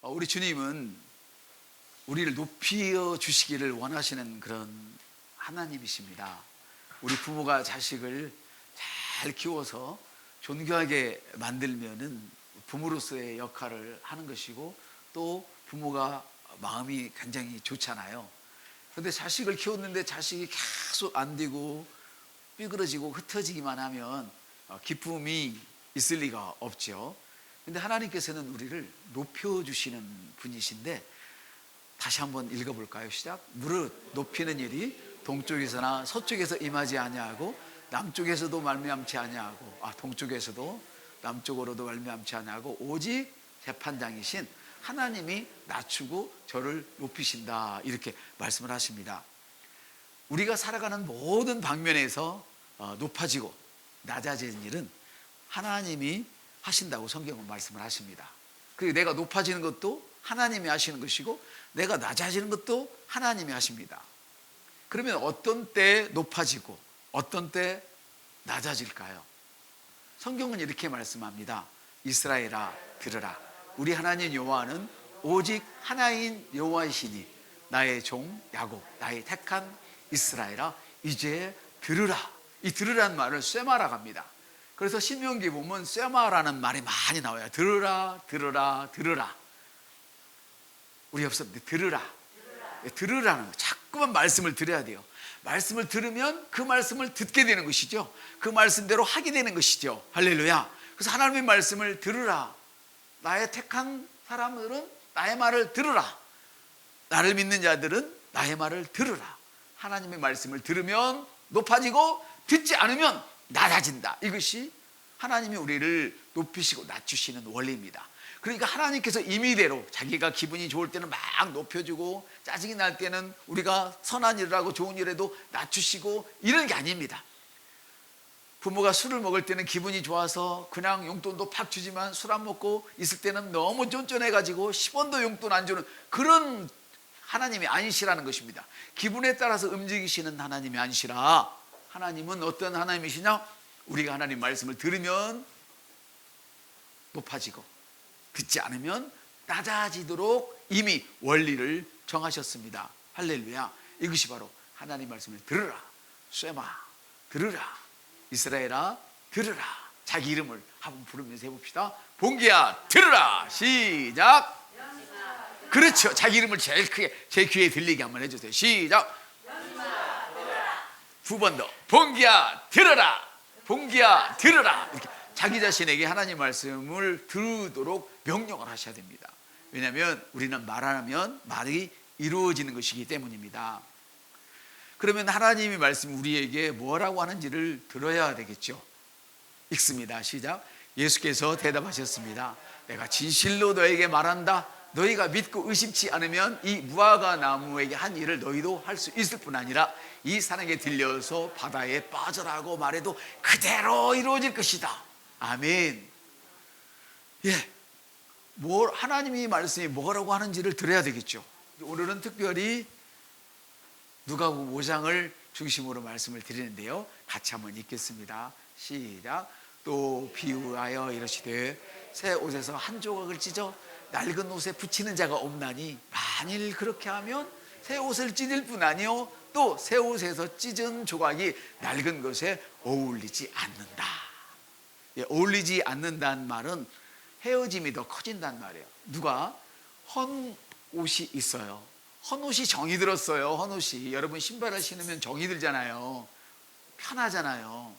우리 주님은 우리를 높여 주시기를 원하시는 그런 하나님이십니다. 우리 부모가 자식을 잘 키워서 존귀하게 만들면은 부모로서의 역할을 하는 것이고, 또 부모가 마음이 굉장히 좋잖아요. 그런데 자식을 키웠는데 자식이 계속 안 되고 삐그러지고 흩어지기만 하면 기쁨이 있을 리가 없죠. 근데 하나님께서는 우리를 높여주시는 분이신데, 다시 한번 읽어볼까요? 시작. 무릇 높이는 일이 동쪽에서나 서쪽에서 임하지 아니하고 남쪽에서도 말미암지 아니하고, 동쪽에서도 남쪽으로도 말미암지 아니하고 오직 재판장이신 하나님이 낮추고 저를 높이신다, 이렇게 말씀을 하십니다. 우리가 살아가는 모든 방면에서 높아지고 낮아지는 일은 하나님이 하신다고 성경은 말씀을 하십니다. 그리고 내가 높아지는 것도 하나님이 하시는 것이고, 내가 낮아지는 것도 하나님이 하십니다. 그러면 어떤 때 높아지고 어떤 때 낮아질까요? 성경은 이렇게 말씀합니다. 이스라엘아 들으라, 우리 하나님 여호와는 오직 하나인 여호와이시니 나의 종 야곱, 나의 택한 이스라엘아 이제 들으라. 이 들으라는 말을 쇠마라고 합니다. 그래서 신명기 보면 쇠마라는 말이 많이 나와요. 들으라 들으라 들으라. 우리 옆에서 들으라, 들으라는 거, 자꾸만 말씀을 들어야 돼요. 말씀을 들으면 그 말씀을 듣게 되는 것이죠. 그 말씀대로 하게 되는 것이죠. 할렐루야. 그래서 하나님의 말씀을 들으라. 나의 택한 사람들은 나의 말을 들으라. 나를 믿는 자들은 나의 말을 들으라. 하나님의 말씀을 들으면 높아지고 듣지 않으면 낮아진다. 이것이 하나님이 우리를 높이시고 낮추시는 원리입니다. 그러니까 하나님께서 임의대로 자기가 기분이 좋을 때는 막 높여주고, 짜증이 날 때는 우리가 선한 일을 하고 좋은 일에도 낮추시고, 이런 게 아닙니다. 부모가 술을 먹을 때는 기분이 좋아서 그냥 용돈도 팍 주지만, 술 안 먹고 있을 때는 너무 쫀쫀해가지고 10원도 용돈 안 주는 그런 하나님이 아니시라는 것입니다. 기분에 따라서 움직이시는 하나님이 아니시라. 하나님은 어떤 하나님이시냐? 우리가 하나님 말씀을 들으면 높아지고 듣지 않으면 낮아지도록 이미 원리를 정하셨습니다. 할렐루야. 이것이 바로 하나님 말씀을 들으라. 쇠마 들으라. 이스라엘아 들으라. 자기 이름을 한번 부르면서 해봅시다. 봉기야 들으라. 시작. 그렇죠. 자기 이름을 제일 크게 제 귀에 들리게 한번 해주세요. 시작. 두 번 더. 봉기야 들으라. 봉기야 들으라. 이렇게 자기 자신에게 하나님 말씀을 들으도록 명령을 하셔야 됩니다. 왜냐하면 우리는 말하면 말이 이루어지는 것이기 때문입니다. 그러면 하나님의 말씀 우리에게 뭐라고 하는지를 들어야 되겠죠. 읽습니다. 시작. 예수께서 대답하셨습니다. 내가 진실로 너에게 말한다. 너희가 믿고 의심치 않으면 이 무화과 나무에게 한 일을 너희도 할 수 있을 뿐 아니라 이 산에게 들려서 바다에 빠져라고 말해도 그대로 이루어질 것이다. 아멘. 예, 하나님이 말씀이 뭐라고 하는지를 들어야 되겠죠. 오늘은 특별히 누가복음 5장을 중심으로 말씀을 드리는데요, 같이 한번 읽겠습니다. 시작. 또 비유하여 이르시되 새 옷에서 한 조각을 찢어 낡은 옷에 붙이는 자가 없나니, 만일 그렇게 하면 새 옷을 찢을 뿐 아니요 또 새 옷에서 찢은 조각이 낡은 것에 어울리지 않는다. 예, 어울리지 않는다는 말은 헤어짐이 더 커진다는 말이에요. 누가 헌 옷이 있어요. 헌 옷이 정이 들었어요. 헌 옷이, 여러분 신발을 신으면 정이 들잖아요. 편하잖아요.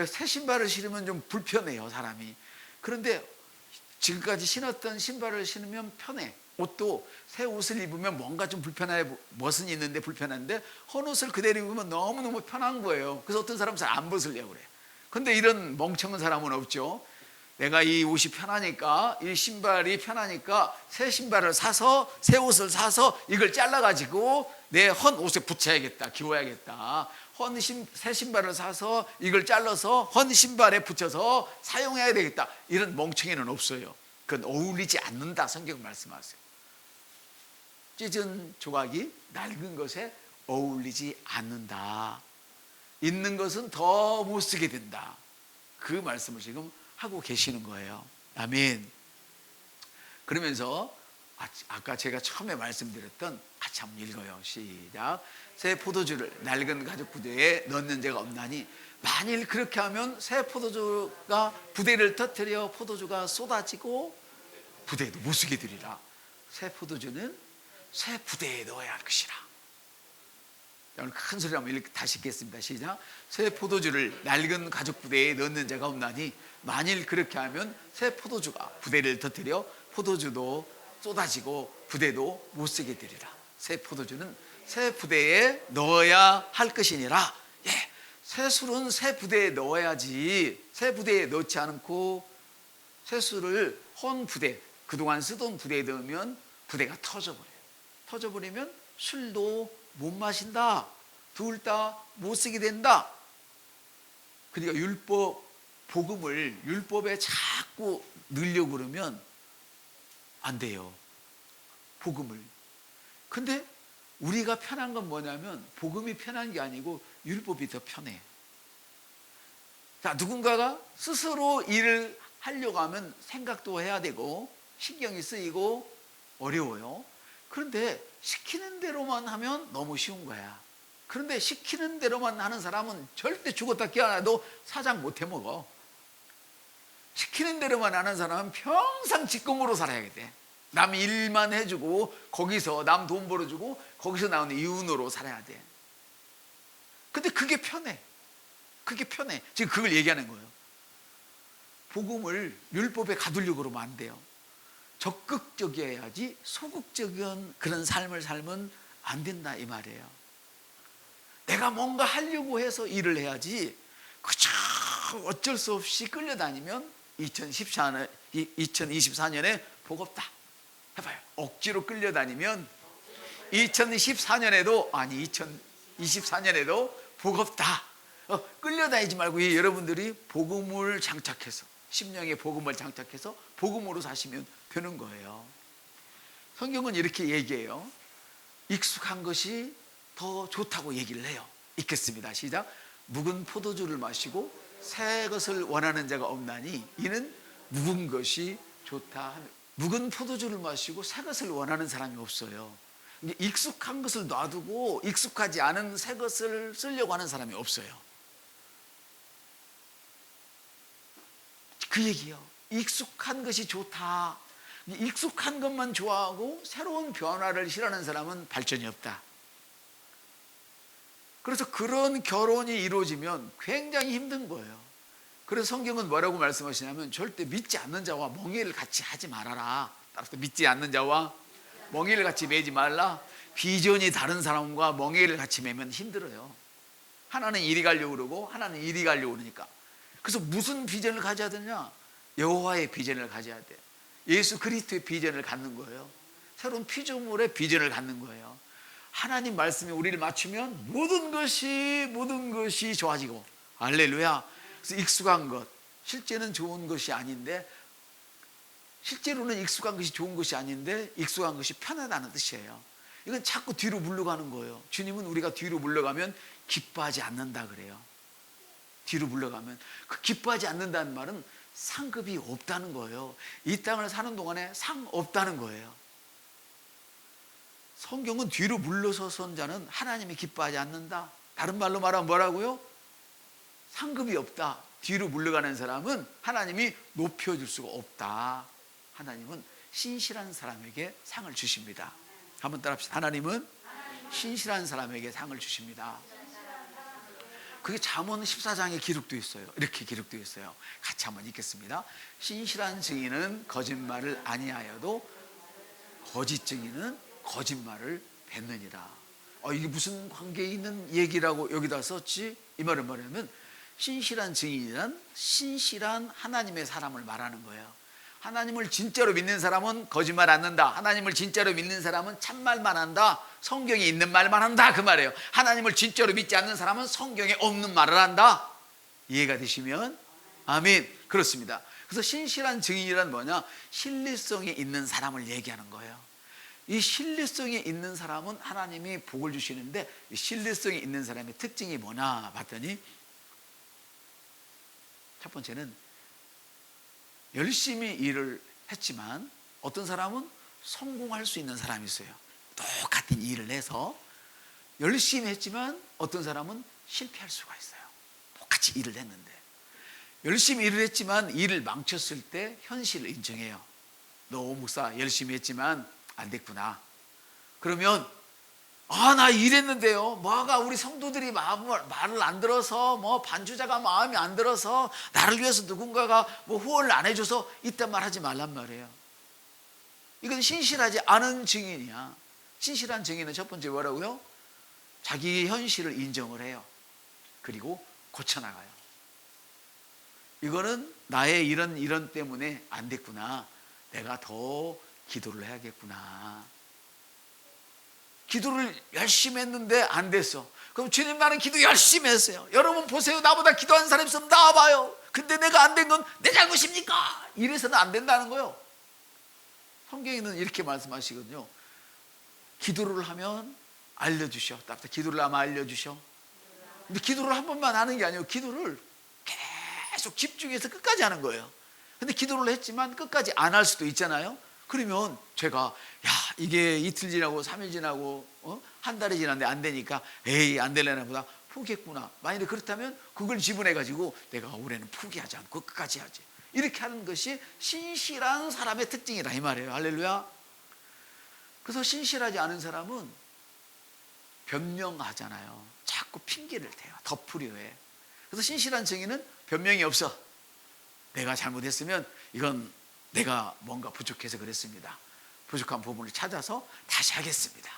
새 신발을 신으면 좀 불편해요, 사람이. 그런데 지금까지 신었던 신발을 신으면 편해. 옷도 새 옷을 입으면 뭔가 좀 불편해, 멋은 있는데 불편한데, 헌 옷을 그대로 입으면 너무너무 편한 거예요. 그래서 어떤 사람은 잘 안 벗으려고 그래요. 근데 이런 멍청한 사람은 없죠. 내가 이 옷이 편하니까, 이 신발이 편하니까 새 신발을 사서, 새 옷을 사서 이걸 잘라가지고 내 헌 옷에 붙여야겠다, 기워야겠다. 새 신발을 사서 이걸 잘라서 헌 신발에 붙여서 사용해야 되겠다. 이런 멍청이는 없어요. 그건 어울리지 않는다, 성경 말씀하세요. 찢은 조각이 낡은 것에 어울리지 않는다. 있는 것은 더 못 쓰게 된다. 그 말씀을 지금 하고 계시는 거예요. 아멘. 그러면서 아까 제가 처음에 말씀드렸던 같이 한번 읽어요. 시작. 새 포도주를 낡은 가죽 부대에 넣는 자가 없나니 만일 그렇게 하면 새 포도주가 부대를 터뜨려 포도주가 쏟아지고 부대에도 못 쓰게 되리라. 새 포도주는 새 부대에 넣어야 할 것이라. 오늘 큰 소리로 한번 다시 읽겠습니다. 시작. 새 포도주를 낡은 가죽 부대에 넣는 자가 없나니 만일 그렇게 하면 새 포도주가 부대를 터뜨려 포도주도 쏟아지고 부대도 못 쓰게 되리라. 새 포도주는 새 부대에 넣어야 할 것이니라. 예, 새 술은 새 부대에 넣어야지. 새 부대에 넣지 않고 새 술을 헌 부대, 그동안 쓰던 부대에 넣으면 부대가 터져버려요. 터져버리면 술도 못 마신다. 둘 다 못 쓰게 된다. 그러니까 복음을 율법에 자꾸 넣으려고 그러면 안 돼요. 복음을. 근데 우리가 편한 건 뭐냐면 복음이 편한 게 아니고 율법이 더 편해. 자, 누군가가 스스로 일을 하려고 하면 생각도 해야 되고 신경이 쓰이고 어려워요. 그런데 시키는 대로만 하면 너무 쉬운 거야. 그런데 시키는 대로만 하는 사람은 절대 죽었다 깨어나도 사장 못 해먹어. 시키는 대로만 하는 사람은 평생 직공으로 살아야 돼. 남 일만 해주고 거기서 남 돈 벌어주고 거기서 나오는 이윤으로 살아야 돼. 근데 그게 편해. 그게 편해. 지금 그걸 얘기하는 거예요. 복음을 율법에 가두려고 그러면 안 돼요. 적극적이어야지 소극적인 그런 삶을 살면 안 된다 이 말이에요. 내가 뭔가 하려고 해서 일을 해야지 그저 어쩔 수 없이 끌려다니면 2024년에 복 없다. 해봐요. 억지로 끌려다니면 2014년에도 아니 2024년에도 복 없다. 끌려다니지 말고 여러분들이 복음을 장착해서 심령의 복음을 장착해서 복음으로 사시면 되는 거예요. 성경은 이렇게 얘기해요. 익숙한 것이 더 좋다고 얘기를 해요. 읽겠습니다. 시작. 묵은 포도주를 마시고 새 것을 원하는 자가 없나니 이는 묵은 것이 좋다. 묵은 포도주를 마시고 새 것을 원하는 사람이 없어요. 익숙한 것을 놔두고 익숙하지 않은 새 것을 쓰려고 하는 사람이 없어요. 그 얘기요. 익숙한 것이 좋다. 익숙한 것만 좋아하고 새로운 변화를 싫어하는 사람은 발전이 없다. 그래서 그런 결혼이 이루어지면 굉장히 힘든 거예요. 그래서 성경은 뭐라고 말씀하시냐면 절대 믿지 않는 자와 멍에를 같이 하지 말아라. 따라서 믿지 않는 자와 멍에를 같이 매지 말라. 비전이 다른 사람과 멍에를 같이 매면 힘들어요. 하나는 이리 가려고 그러고 하나는 이리 가려고 그러니까. 그래서 무슨 비전을 가져야 되냐? 여호와의 비전을 가져야 돼요. 예수 그리스도의 비전을 갖는 거예요. 새로운 피조물의 비전을 갖는 거예요. 하나님 말씀에 우리를 맞추면 모든 것이 좋아지고 할렐루야. 그래서 익숙한 것 실제는 좋은 것이 아닌데 실제로는 익숙한 것이 좋은 것이 아닌데 익숙한 것이 편하다는 뜻이에요. 이건 자꾸 뒤로 물러가는 거예요. 주님은 우리가 뒤로 물러가면 기뻐하지 않는다 그래요. 뒤로 물러가면 그 기뻐하지 않는다는 말은 상급이 없다는 거예요. 이 땅을 사는 동안에 상 없다는 거예요. 성경은 뒤로 물러서선 자는 하나님이 기뻐하지 않는다. 다른 말로 말하면 뭐라고요? 상급이 없다. 뒤로 물러가는 사람은 하나님이 높여줄 수가 없다. 하나님은 신실한 사람에게 상을 주십니다. 한번 따라합시다. 하나님은 신실한 사람에게 상을 주십니다. 그게 잠언 14장에 기록되어 있어요. 이렇게 기록되어 있어요. 같이 한번 읽겠습니다. 신실한 증인은 거짓말을 아니하여도 거짓 증인은 거짓말을 뱉느니라. 이게 무슨 관계에 있는 얘기라고 여기다 썼지? 이 말은 뭐냐면 신실한 증인이란 신실한 하나님의 사람을 말하는 거예요. 하나님을 진짜로 믿는 사람은 거짓말 안 한다. 하나님을 진짜로 믿는 사람은 참말만 한다. 성경에 있는 말만 한다 그 말이에요. 하나님을 진짜로 믿지 않는 사람은 성경에 없는 말을 한다. 이해가 되시면 아멘. 그렇습니다. 그래서 신실한 증인이란 뭐냐? 신뢰성이 있는 사람을 얘기하는 거예요. 이 신뢰성이 있는 사람은 하나님이 복을 주시는데 이 신뢰성이 있는 사람의 특징이 뭐냐 봤더니 첫 번째는 열심히 일을 했지만 어떤 사람은 성공할 수 있는 사람이 있어요. 똑같은 일을 해서 열심히 했지만 어떤 사람은 실패할 수가 있어요. 똑같이 일을 했는데 열심히 일을 했지만 일을 망쳤을 때 현실을 인정해요. 너 목사 열심히 했지만 안 됐구나. 그러면 나 일했는데요, 뭐가 우리 성도들이 말을 안 들어서, 반주자가 마음이 안 들어서, 나를 위해서 누군가가 후원을 안 해줘서 이딴 말 하지 말란 말이에요. 이건 신실하지 않은 증인이야. 신실한 증인은 첫 번째 뭐라고요? 자기의 현실을 인정을 해요. 그리고 고쳐나가요. 이거는 나의 이런 때문에 안 됐구나. 내가 더 기도를 해야겠구나. 기도를 열심히 했는데 안 됐어. 그럼 주님, 나는 기도 열심히 했어요. 여러분 보세요. 나보다 기도하는 사람 있으면 나와봐요. 근데 내가 안 된 건 내 잘못입니까? 이래서는 안 된다는 거예요. 성경에는 이렇게 말씀하시거든요. 기도를 하면 알려주셔. 딱 기도를 하면 알려주셔. 근데 기도를 한 번만 하는 게 아니에요. 기도를 계속 집중해서 끝까지 하는 거예요. 근데 기도를 했지만 끝까지 안 할 수도 있잖아요. 그러면 제가 이게 이틀 지나고 3일 지나고 한 달이 지났는데 안 되니까 에이 안 되려나 보다 포기했구나. 만약에 그렇다면 그걸 지분해 가지고 내가 올해는 포기하지 않고 끝까지 하지. 이렇게 하는 것이 신실한 사람의 특징이다 이 말이에요. 할렐루야. 그래서 신실하지 않은 사람은 변명하잖아요. 자꾸 핑계를 대요. 덮으려 해. 그래서 신실한 증인은 변명이 없어. 내가 잘못했으면 이건 내가 뭔가 부족해서 그랬습니다. 부족한 부분을 찾아서 다시 하겠습니다.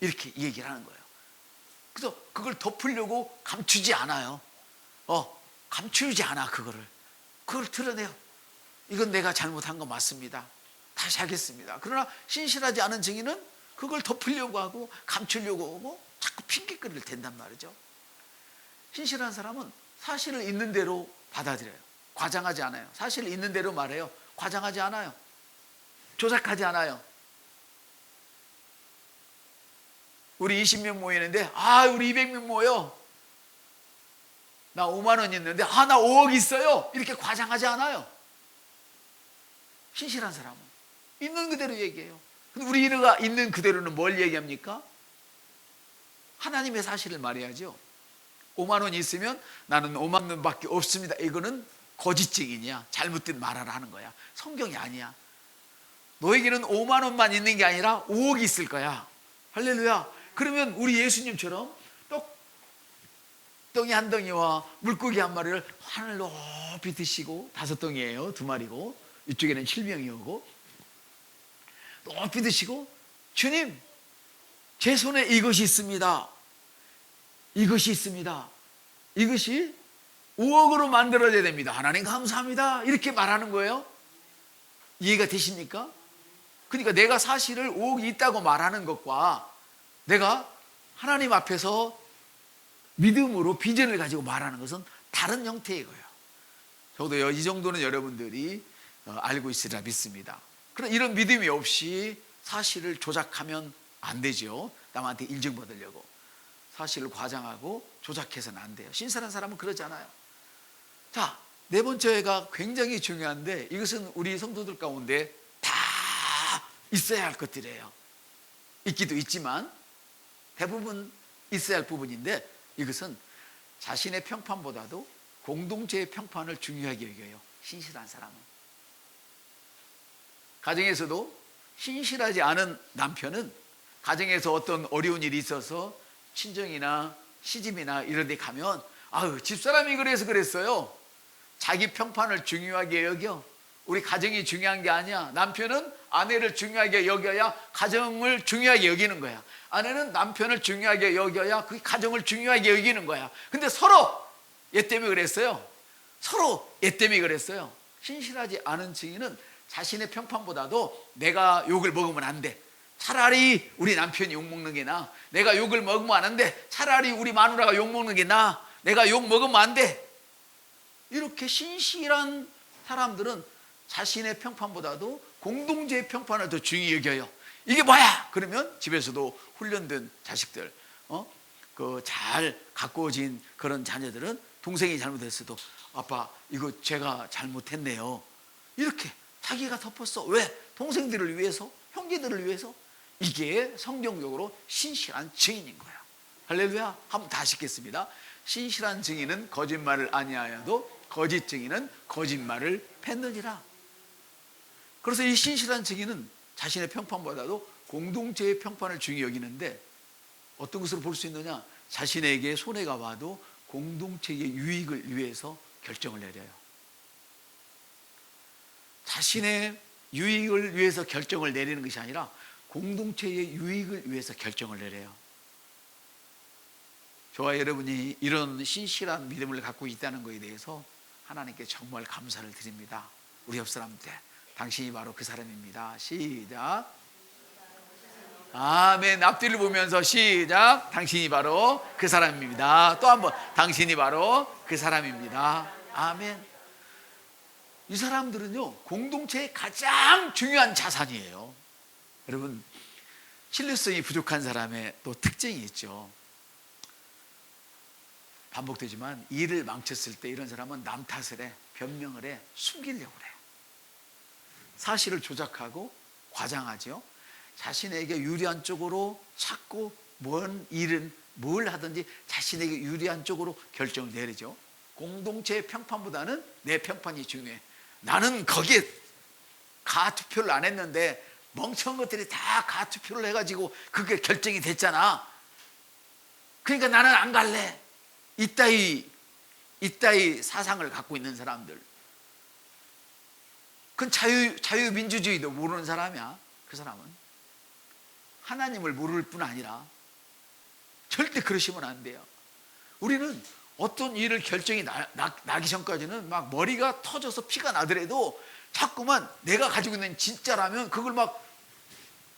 이렇게 얘기를 하는 거예요. 그래서 그걸 덮으려고 감추지 않아요. 감추지 않아. 그걸 드러내요. 이건 내가 잘못한 거 맞습니다. 다시 하겠습니다. 그러나 신실하지 않은 증인은 그걸 덮으려고 하고 감추려고 하고 자꾸 핑계거리를 댄단 말이죠. 신실한 사람은 사실을 있는 대로 받아들여요. 과장하지 않아요. 사실을 있는 대로 말해요. 과장하지 않아요. 조작하지 않아요. 우리 20명 모이는데 우리 200명 모여. 나 5만 원 있는데 나 5억 있어요. 이렇게 과장하지 않아요. 신실한 사람은 있는 그대로 얘기해요. 근데 우리가 있는 그대로는 뭘 얘기합니까? 하나님의 사실을 말해야죠. 5만 원이 있으면 나는 5만 원밖에 없습니다. 이거는 거짓 증인이야. 잘못된 말을 하는 거야. 성경이 아니야. 너에게는 5만 원만 있는 게 아니라 5억이 있을 거야. 할렐루야. 그러면 우리 예수님처럼 떡덩이 한 덩이와 물고기 한 마리를 하늘 높이 드시고, 5덩이예요. 2마리고 이쪽에는 7명이 오고 높이 드시고, 주님 제 손에 이것이 있습니다. 이것이 있습니다. 이것이 5억으로 만들어져야 됩니다. 하나님 감사합니다. 이렇게 말하는 거예요. 이해가 되십니까? 그러니까 내가 사실을 5억이 있다고 말하는 것과 내가 하나님 앞에서 믿음으로 비전을 가지고 말하는 것은 다른 형태의 거예요. 저도 이 정도는 여러분들이 알고 있으리라 믿습니다. 그럼 이런 믿음이 없이 사실을 조작하면 안 되죠. 남한테 인정받으려고 사실을 과장하고 조작해서는 안 돼요. 신실한 사람은 그러지 않아요. 자, 네 번째가 굉장히 중요한데 이것은 우리 성도들 가운데 다 있어야 할 것들이에요. 있기도 있지만 대부분 있어야 할 부분인데, 이것은 자신의 평판보다도 공동체의 평판을 중요하게 여겨요. 신실한 사람은. 가정에서도 신실하지 않은 남편은 가정에서 어떤 어려운 일이 있어서 친정이나 시집이나 이런 데 가면 집사람이 그래서 그랬어요. 자기 평판을 중요하게 여겨. 우리 가정이 중요한 게 아니야. 남편은 아내를 중요하게 여겨야 가정을 중요하게 여기는 거야. 아내는 남편을 중요하게 여겨야 그 가정을 중요하게 여기는 거야. 근데 서로 얘 때문에 그랬어요. 서로 얘 때문에 그랬어요. 신실하지 않은 증인은 자신의 평판보다도 내가 욕을 먹으면 안 돼. 차라리 우리 남편이 욕먹는 게 나아. 내가 욕을 먹으면 안 돼. 차라리 우리 마누라가 욕먹는 게 나아. 내가 욕 먹으면 안 돼. 이렇게 신실한 사람들은 자신의 평판보다도 공동체의 평판을 더 중요히 여겨요. 이게 뭐야? 그러면 집에서도 훈련된 자식들, 잘 가꾸어진 그런 자녀들은 동생이 잘못했어도 아빠 이거 제가 잘못했네요. 이렇게 자기가 덮었어. 왜? 동생들을 위해서, 형제들을 위해서. 이게 성경적으로 신실한 증인인 거야. 할렐루야. 한번 다시 읽겠습니다. 신실한 증인은 거짓말을 아니하여도 거짓 증인은 거짓말을 팼느니라. 그래서 이 신실한 증인은 자신의 평판보다도 공동체의 평판을 중히 여기는데, 어떤 것으로 볼 수 있느냐? 자신에게 손해가 와도 공동체의 유익을 위해서 결정을 내려요. 자신의 유익을 위해서 결정을 내리는 것이 아니라 공동체의 유익을 위해서 결정을 내려요. 저와 여러분이 이런 신실한 믿음을 갖고 있다는 것에 대해서 하나님께 정말 감사를 드립니다. 우리 옆 사람한테 당신이 바로 그 사람입니다. 시작. 아멘. 앞뒤를 보면서 시작. 당신이 바로 그 사람입니다. 또 한번 당신이 바로 그 사람입니다. 아멘. 이 사람들은요, 공동체의 가장 중요한 자산이에요. 여러분, 신뢰성이 부족한 사람의 또 특징이 있죠. 반복되지만 일을 망쳤을 때 이런 사람은 남 탓을 해, 변명을 해, 숨기려고 그래. 사실을 조작하고 과장하죠. 자신에게 유리한 쪽으로 자꾸 뭘 하든지 자신에게 유리한 쪽으로 결정을 내리죠. 공동체의 평판보다는 내 평판이 중요해. 나는 거기에 가투표를 안 했는데 멍청한 것들이 다 가투표를 해가지고 그게 결정이 됐잖아. 그러니까 나는 안 갈래. 이따위 사상을 갖고 있는 사람들, 그건 자유민주주의도 모르는 사람이야. 그 사람은 하나님을 모를 뿐 아니라 절대 그러시면 안 돼요. 우리는 어떤 일을 결정이 나기 전까지는 막 머리가 터져서 피가 나더라도 자꾸만 내가 가지고 있는 진짜라면 그걸 막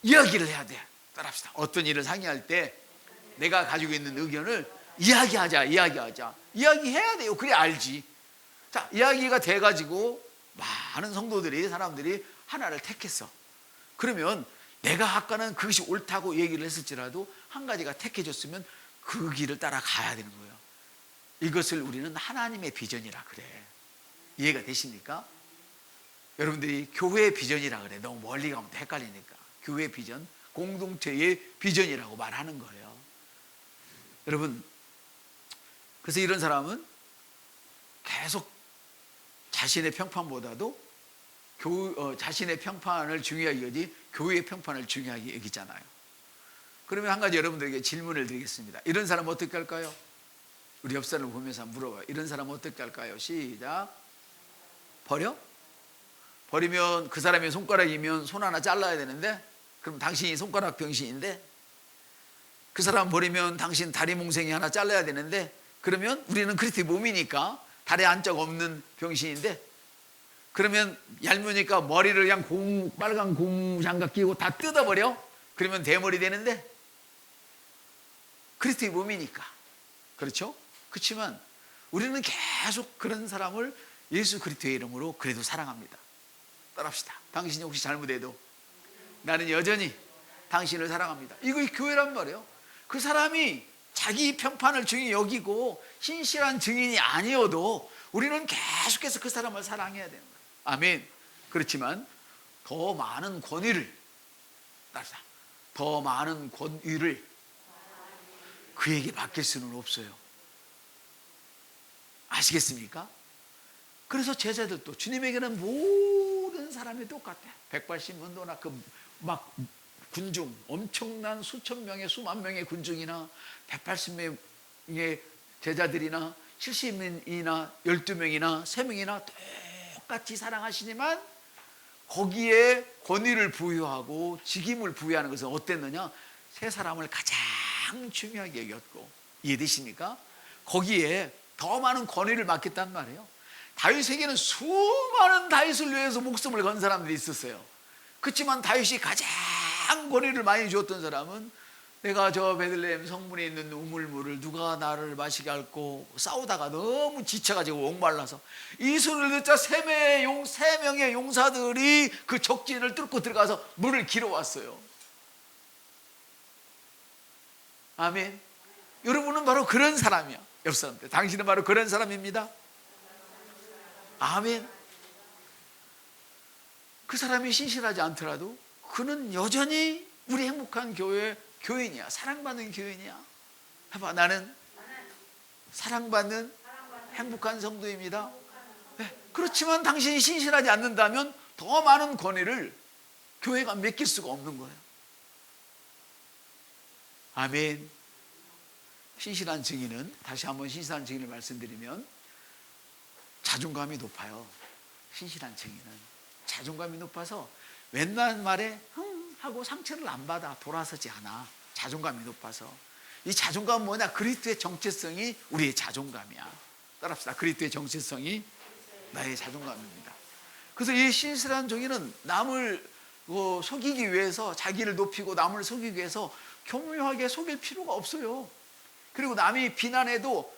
이야기를 해야 돼. 따라합시다. 어떤 일을 상의할 때 내가 가지고 있는 의견을 이야기해야 돼요. 그래 알지. 자, 이야기가 돼가지고 많은 사람들이 하나를 택했어. 그러면 내가 아까는 그것이 옳다고 얘기를 했을지라도 한 가지가 택해졌으면 그 길을 따라가야 되는 거예요. 이것을 우리는 하나님의 비전이라 그래. 이해가 되십니까? 여러분들이 교회의 비전이라 그래. 너무 멀리 가면 헷갈리니까. 교회의 비전, 공동체의 비전이라고 말하는 거예요. 여러분, 그래서 이런 사람은 계속 자신의 평판보다도 자신의 평판을 중요하게 여기지 교회의 평판을 중요하게 여기잖아요. 그러면 한 가지 여러분들에게 질문을 드리겠습니다. 이런 사람은 어떻게 할까요? 우리 옆 사람을 보면서 물어봐요. 이런 사람은 어떻게 할까요? 시작. 버려? 버리면 그 사람이 손가락이면 손 하나 잘라야 되는데, 그럼 당신이 손가락 병신인데, 그 사람 버리면 당신 다리 몽생이 하나 잘라야 되는데, 그러면 우리는 그리스도의 몸이니까 다리 한쪽 없는 병신인데, 그러면 얇으니까 머리를 그냥 빨간 고무 장갑 끼고 다 뜯어버려? 그러면 대머리 되는데, 그리스도의 몸이니까. 그렇죠? 그렇지만 우리는 계속 그런 사람을 예수 그리스도의 이름으로 그래도 사랑합니다. 따라합시다. 당신이 혹시 잘못해도 나는 여전히 당신을 사랑합니다. 이거 교회란 말이에요. 그 사람이 자기 평판을 중히 여기고 신실한 증인이 아니어도 우리는 계속해서 그 사람을 사랑해야 되는 거예요. 아멘. 그렇지만 더 많은 권위를 그에게 맡길 수는 없어요. 아시겠습니까? 그래서 제자들도 주님에게는 모든 사람이 똑같아. 180문도나 막 군중, 엄청난 수천 명의 수만 명의 군중이나 180명의 제자들이나 70명이나 12명이나 3명이나 똑같이 사랑하시지만 거기에 권위를 부여하고 직임을 부여하는 것은 어땠느냐? 세 사람을 가장 중요하게 여겼고, 이해되십니까? 거기에 더 많은 권위를 맡겼단 말이에요. 다윗에게는 수많은 다윗을 위해서 목숨을 건 사람들이 있었어요. 그렇지만 다윗이 가장 권위를 많이 주었던 사람은 내가 저 베들레헴 성문에 있는 우물물을 누가 나를 마시게 할고, 싸우다가 너무 지쳐가지고 목말라서 이 소리를 듣자 세 명의 용사들이 그 적진을 뚫고 들어가서 물을 길어왔어요. 아멘. 여러분은 바로 그런 사람이야. 옆 사람들, 당신은 바로 그런 사람입니다. 아멘. 그 사람이 신실하지 않더라도 그는 여전히 우리 행복한 교회 교인이야. 사랑받는 교인이야. 해봐, 나는 사랑받는 행복한 성도입니다. 네, 그렇지만 당신이 신실하지 않는다면 더 많은 권위를 교회가 맡길 수가 없는 거예요. 아멘. 신실한 증인은, 다시 한번 신실한 증인을 말씀드리면, 자존감이 높아요. 신실한 증인은 자존감이 높아서 웬만한 말에 흥 하고 상처를 안 받아 돌아서지 않아. 자존감이 높아서. 이 자존감은 뭐냐? 그리스도의 정체성이 우리의 자존감이야. 따라합시다. 그리스도의 정체성이 나의 자존감입니다. 그래서 이 신실한 증인은 남을 속이기 위해서, 자기를 높이고 남을 속이기 위해서 교묘하게 속일 필요가 없어요. 그리고 남이 비난해도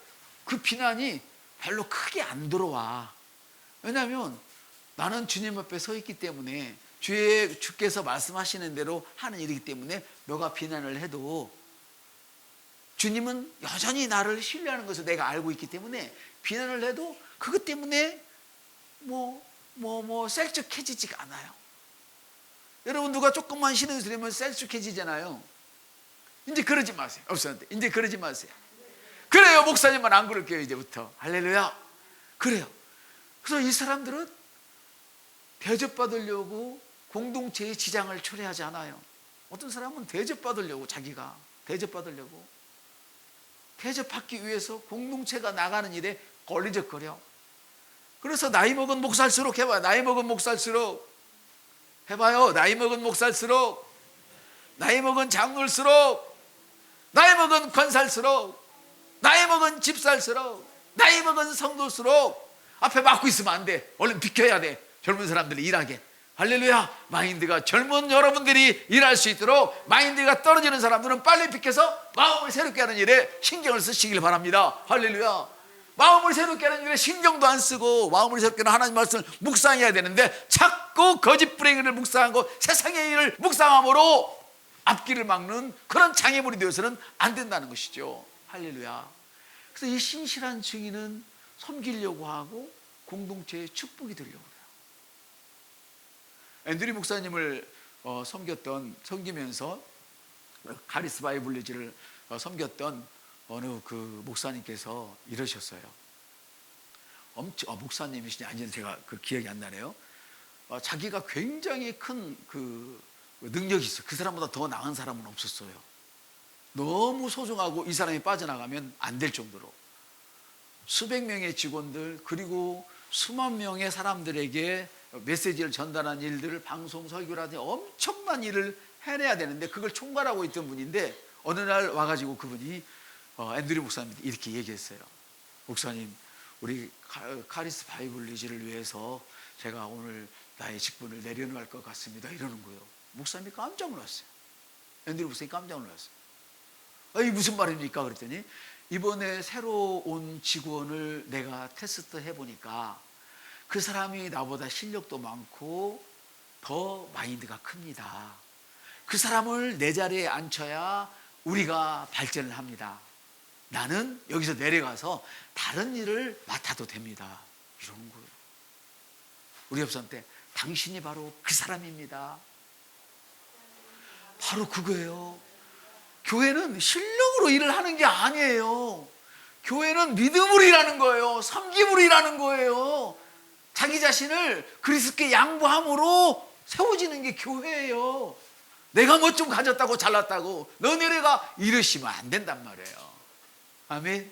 그 비난이 별로 크게 안 들어와. 왜냐하면 나는 주님 앞에 서 있기 때문에, 주께서 말씀하시는 대로 하는 일이기 때문에 너가 비난을 해도 주님은 여전히 신뢰하는 것을 내가 알고 있기 때문에 비난을 해도 그것 때문에 셀쭉해지지가 않아요. 여러분, 누가 조금만 신경 쓰려면 셀쭉해지잖아요. 이제 그러지 마세요. 없었는데 이제 그러지 마세요. 그래요, 목사님은 안 그럴게요 이제부터. 할렐루야. 그래요. 그래서 이 사람들은 대접받으려고 공동체의 지장을 초래하지 않아요. 어떤 사람은 대접받으려고, 자기가 대접받으려고, 대접받기 위해서 공동체가 나가는 일에 걸리적거려. 그래서 나이 먹은 목살수록 해봐요. 나이 먹은 목살수록 해봐요. 나이 먹은 목살수록, 나이 먹은 장로일수록, 나이 먹은 권살수록, 나이 먹은 집살수록, 나이 먹은 성도일수록 앞에 막고 있으면 안 돼. 얼른 비켜야 돼. 젊은 사람들이 일하게. 할렐루야. 마인드가, 젊은 여러분들이 일할 수 있도록 마인드가 떨어지는 사람들은 빨리 비켜서 마음을 새롭게 하는 일에 신경을 쓰시길 바랍니다. 할렐루야. 마음을 새롭게 하는 일에 신경도 안 쓰고 마음을 새롭게 하는 하나님 말씀을 묵상해야 되는데, 자꾸 거짓부랭이를 묵상하고 세상의 일을 묵상함으로 앞길을 막는 그런 장애물이 되어서는 안 된다는 것이죠. 할렐루야. 그래서 이 신실한 증인은 섬기려고 하고 공동체의 축복이 되려고 해요. 앤드류 목사님을 섬기면서 카리스 바이블리지를 섬겼던 어느 그 목사님께서 이러셨어요. 목사님이시냐 아니면 제가 그 기억이 안 나네요. 자기가 굉장히 큰 그 능력이 있어요. 그 사람보다 더 나은 사람은 없었어요. 너무 소중하고 이 사람이 빠져나가면 안 될 정도로 수백 명의 직원들, 그리고 수만 명의 사람들에게 메시지를 전달하는 일들을, 방송 설교라든지 엄청난 일을 해내야 되는데 그걸 총괄하고 있던 분인데, 어느 날 와가지고 그분이 앤드류 목사님한테 이렇게 얘기했어요. 목사님, 우리 카리스 바이블리지를 위해서 제가 오늘 나의 직분을 내려놓을 것 같습니다. 이러는 거예요. 목사님이 깜짝 놀랐어요. 앤드류 목사님이 깜짝 놀랐어요. 이게 무슨 말입니까? 그랬더니, 이번에 새로 온 직원을 내가 테스트 해보니까 그 사람이 나보다 실력도 많고 더 마인드가 큽니다. 그 사람을 내 자리에 앉혀야 우리가 발전을 합니다. 나는 여기서 내려가서 다른 일을 맡아도 됩니다. 이런 거예요. 우리 옆사람한테, 당신이 바로 그 사람입니다. 바로 그거예요. 교회는 실력으로 일을 하는 게 아니에요. 교회는 믿음으로 일하는 거예요. 섬김으로 일하는 거예요. 자기 자신을 그리스도께 양보함으로 세워지는 게 교회예요. 내가 뭐 좀 가졌다고 잘났다고 너네가 이러시면 안 된단 말이에요. 아멘.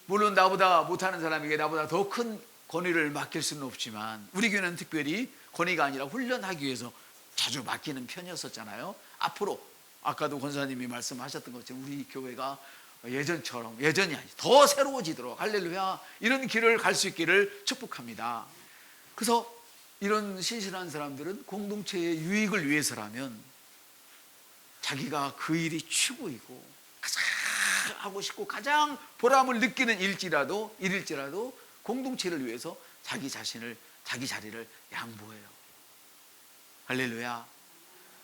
물론 나보다 못하는 사람에게 나보다 더 큰 권위를 맡길 수는 없지만, 우리 교회는 특별히 권위가 아니라 훈련하기 위해서 자주 맡기는 편이었었잖아요. 앞으로 아까도 권사님이 말씀하셨던 것처럼 우리 교회가 예전처럼, 예전이 아니지 더 새로워지도록, 할렐루야, 이런 길을 갈 수 있기를 축복합니다. 그래서 이런 신실한 사람들은 공동체의 유익을 위해서라면 자기가 그 일이 최고이고 가장 하고 싶고 가장 보람을 느끼는 일일지라도 공동체를 위해서 자기 자리를 양보해요. 할렐루야.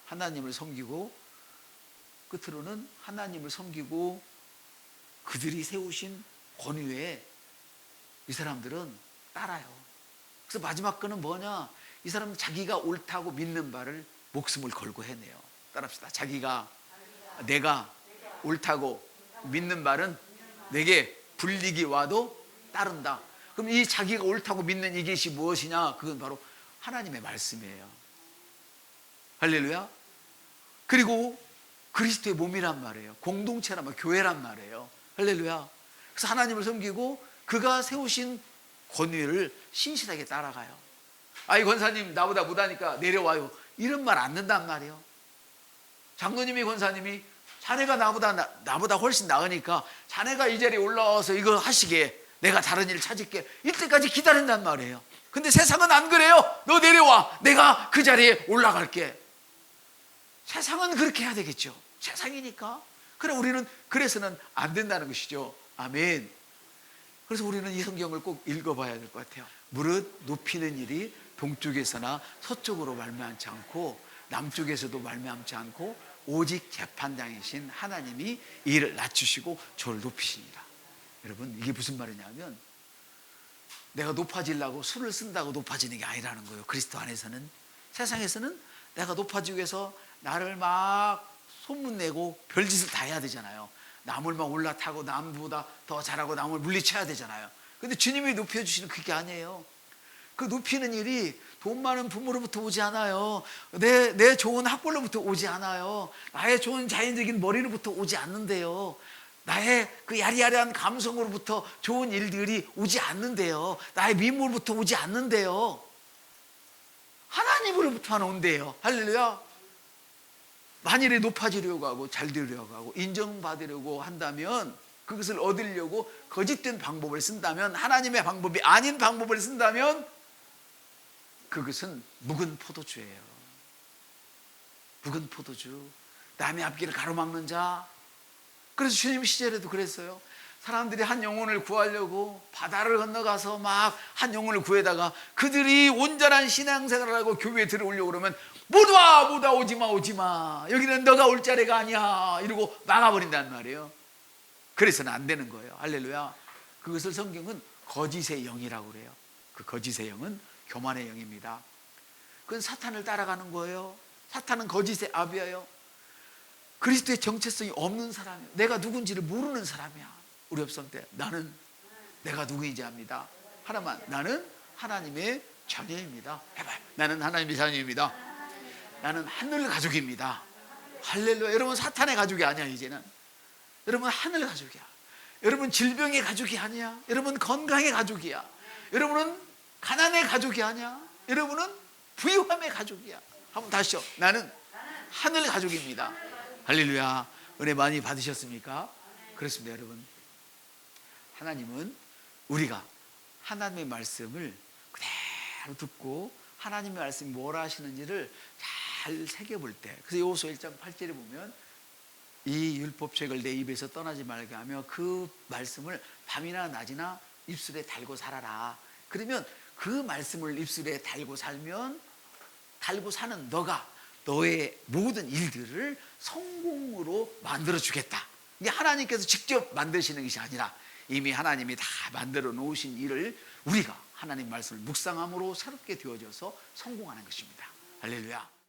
하나님을 섬기고, 끝으로는 하나님을 섬기고 그들이 세우신 권위에 이 사람들은 따라요. 그래서 마지막 거는 뭐냐? 이 사람은 자기가 옳다고 믿는 바를 목숨을 걸고 해내요. 따라합시다. 내가 옳다고 믿는 바는 내게 불리기 와도 따른다. 그럼 이 자기가 옳다고 믿는 이것이 무엇이냐? 그건 바로 하나님의 말씀이에요. 할렐루야. 그리고 그리스도의 몸이란 말이에요. 공동체란 말, 교회란 말이에요. 할렐루야. 그래서 하나님을 섬기고 그가 세우신 권위를 신실하게 따라가요. 아이 권사님 나보다 못하니까 내려와요, 이런 말 안 된단 말이에요. 장로님이 권사님이 자네가 나보다 훨씬 나으니까 자네가 이 자리에 올라와서 이거 하시게, 내가 다른 일을 찾을게, 이때까지 기다린단 말이에요. 근데 세상은 안 그래요. 너 내려와, 내가 그 자리에 올라갈게. 세상은 그렇게 해야 되겠죠. 세상이니까. 그래, 우리는 그래서는 안 된다는 것이죠. 아멘. 그래서 우리는 이 성경을 꼭 읽어봐야 될 것 같아요. 무릇 높이는 일이 동쪽에서나 서쪽으로 말미암지 않고 남쪽에서도 말미암지 않고 오직 재판장이신 하나님이 이 일을 낮추시고 저를 높이시니라. 여러분, 이게 무슨 말이냐면 내가 높아지려고 술을 쓴다고 높아지는 게 아니라는 거예요. 그리스도 안에서는. 세상에서는 내가 높아지기 위해서 나를 막 소문내고 별짓을 다 해야 되잖아요. 남을 막 올라타고 남보다 더 잘하고 남을 물리쳐야 되잖아요. 근데 주님이 높여주시는 그게 아니에요. 그 높이는 일이 돈 많은 부모로부터 오지 않아요. 내 좋은 학벌로부터 오지 않아요. 나의 좋은 자연적인 머리로부터 오지 않는데요. 나의 그 야리야리한 감성으로부터 좋은 일들이 오지 않는데요. 나의 미모로부터 오지 않는데요. 하나님으로부터만 온대요. 할렐루야. 만일에 높아지려고 하고 잘 되려고 하고 인정받으려고 한다면, 그것을 얻으려고 거짓된 방법을 쓴다면, 하나님의 방법이 아닌 방법을 쓴다면 그것은 묵은 포도주예요. 묵은 포도주. 남의 앞길을 가로막는 자. 그래서 주님 시절에도 그랬어요. 사람들이 한 영혼을 구하려고 바다를 건너가서 막 한 영혼을 구해다가 그들이 온전한 신앙생활을 하고 교회에 들어오려고 그러면 못 와 오지마, 여기는 너가 올 자리가 아니야, 이러고 막아버린단 말이에요. 그래서는 안 되는 거예요. 할렐루야. 그것을 성경은 거짓의 영이라고 그래요. 그 거짓의 영은 교만의 영입니다. 그건 사탄을 따라가는 거예요. 사탄은 거짓의 아비예요. 그리스도의 정체성이 없는 사람이에요. 내가 누군지를 모르는 사람이야. 우리 협성 때 나는 내가 누구인지 압니다. 하나만, 나는 하나님의 자녀입니다. 해봐요. 나는 하나님의 자녀입니다. 나는 하늘 가족입니다. 할렐루야. 여러분, 사탄의 가족이 아니야. 이제는 여러분 하늘 가족이야. 여러분 질병의 가족이 아니야. 여러분 건강의 가족이야. 여러분은 가난의 가족이 아니야. 여러분은 부유함의 가족이야. 한번 다시요. 나는 하늘 가족입니다. 할렐루야. 은혜 많이 받으셨습니까? 그렇습니다. 여러분, 하나님은 우리가 하나님의 말씀을 그대로 듣고 하나님의 말씀이 뭐라 하시는지를 잘 새겨볼 때, 그래서 여호수아 1장 8절에 보면 이 율법책을 내 입에서 떠나지 말게 하며 그 말씀을 밤이나 낮이나 입술에 달고 살아라. 그러면 그 말씀을 입술에 달고 살면, 달고 사는 너가 너의 모든 일들을 성공으로 만들어 주겠다. 이게 하나님께서 직접 만드시는 것이 아니라 이미 하나님이 다 만들어 놓으신 일을 우리가 하나님 말씀을 묵상함으로 새롭게 되어져서 성공하는 것입니다. 할렐루야.